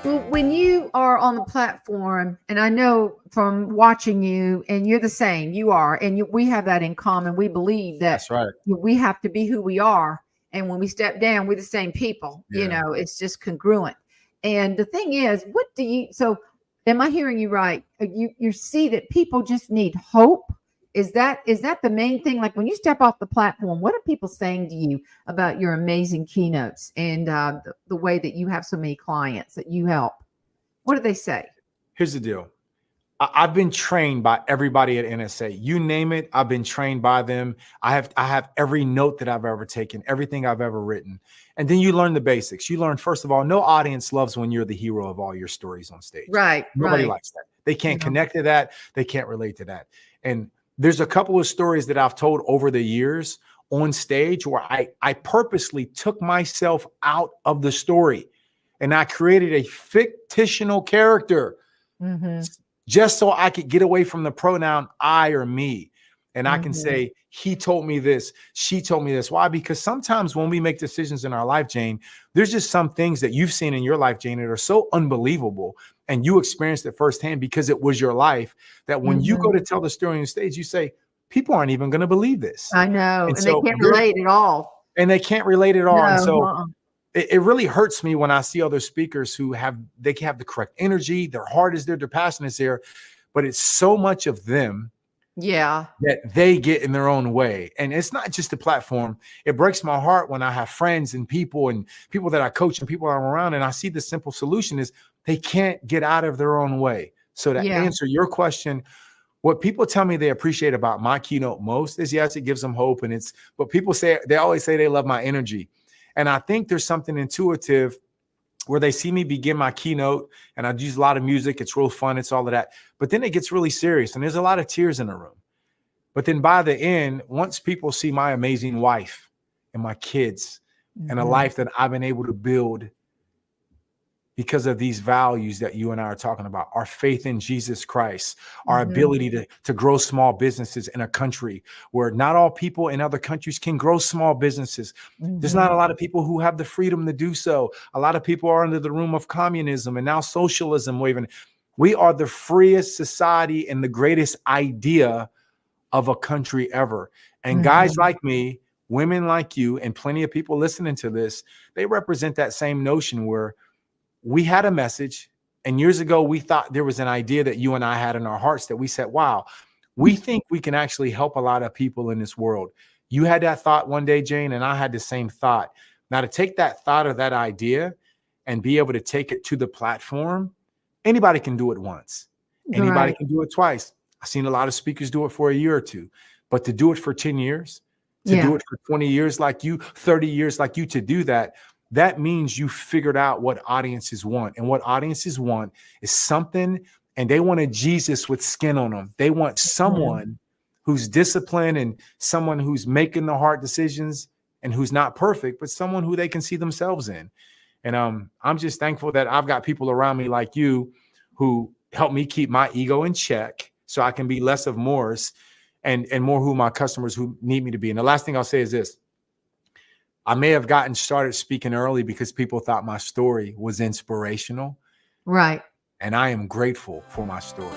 Well, when you are on the platform, and I know from watching you, and you're the same, you are, and we have that in common. We believe that That's right. we have to be who we are. And when we step down, we're the same people. Yeah. It's just congruent. And the thing is, so am I hearing you right? You see that people just need hope. Is that the main thing? Like when you step off the platform, what are people saying to you about your amazing keynotes and the way that you have so many clients that you help? What do they say? Here's the deal. I've been trained by everybody at NSA. You name it, I've been trained by them. I have every note that I've ever taken, everything I've ever written. And then you learn the basics. You learn, first of all, no audience loves when you're the hero of all your stories on stage. Right, Nobody right. likes that. They can't Yeah. connect to that. They can't relate to that. And there's a couple of stories that I've told over the years on stage where I purposely took myself out of the story and I created a fictional character Mm-hmm. just so I could get away from the pronoun I or me. And I can Mm-hmm. say, he told me this, she told me this. Why? Because sometimes when we make decisions in our life, Jane, there's just some things that you've seen in your life, Jane, that are so unbelievable. And you experienced it firsthand because it was your life, that when you go Mm-hmm. to tell the story on stage, you say, people aren't even going to believe this. I know, And and they so can't relate at all. they can't relate at all. And No. so it really hurts me when I see other speakers who have the correct energy, their heart is there, their passion is there, but it's so much of them Yeah. that they get in their own way. And it's not just the platform. It breaks my heart when I have friends and people that I coach and people I'm around, and I see the simple solution is they can't get out of their own way. So to Yeah. answer your question, what people tell me they appreciate about my keynote most is, yes, it gives them hope. But people they always say they love my energy. And I think there's something intuitive where they see me begin my keynote and I use a lot of music. It's real fun. It's all of that. But then it gets really serious and there's a lot of tears in the room. But then by the end, once people see my amazing wife and my kids and a Mm-hmm. life that I've been able to build because of these values that you and I are talking about, our faith in Jesus Christ, our Mm-hmm. ability to grow small businesses in a country where not all people in other countries can grow small businesses. There's not a lot of people who have the freedom to do so. A lot of people are under the room of communism and now socialism waving. We are the freest society and the greatest idea of a country ever. And guys like me, women like you, and plenty of people listening to this, they represent that same notion where we had a message. And years ago, we thought there was an idea that you and I had in our hearts that we said, wow, we think we can actually help a lot of people in this world. You had that thought one day, Jane, and I had the same thought. Now to take that thought or that idea and be able to take it to the platform, anybody can do it once. Anybody Right. can do it twice. I've seen a lot of speakers do it for a year or two, but to do it for 10 years, to do Yeah. it for 20 years like you, 30 years like you, to do that, that means you figured out what audiences want. And what audiences want is something, and they want a Jesus with skin on them. They want someone who's disciplined and someone who's making the hard decisions and who's not perfect, but someone who they can see themselves in. And I'm just thankful that I've got people around me like you who help me keep my ego in check so I can be less of Morris and more who my customers who need me to be. And the last thing I'll say is this. I may have gotten started speaking early because people thought my story was inspirational. Right. And I am grateful for my story.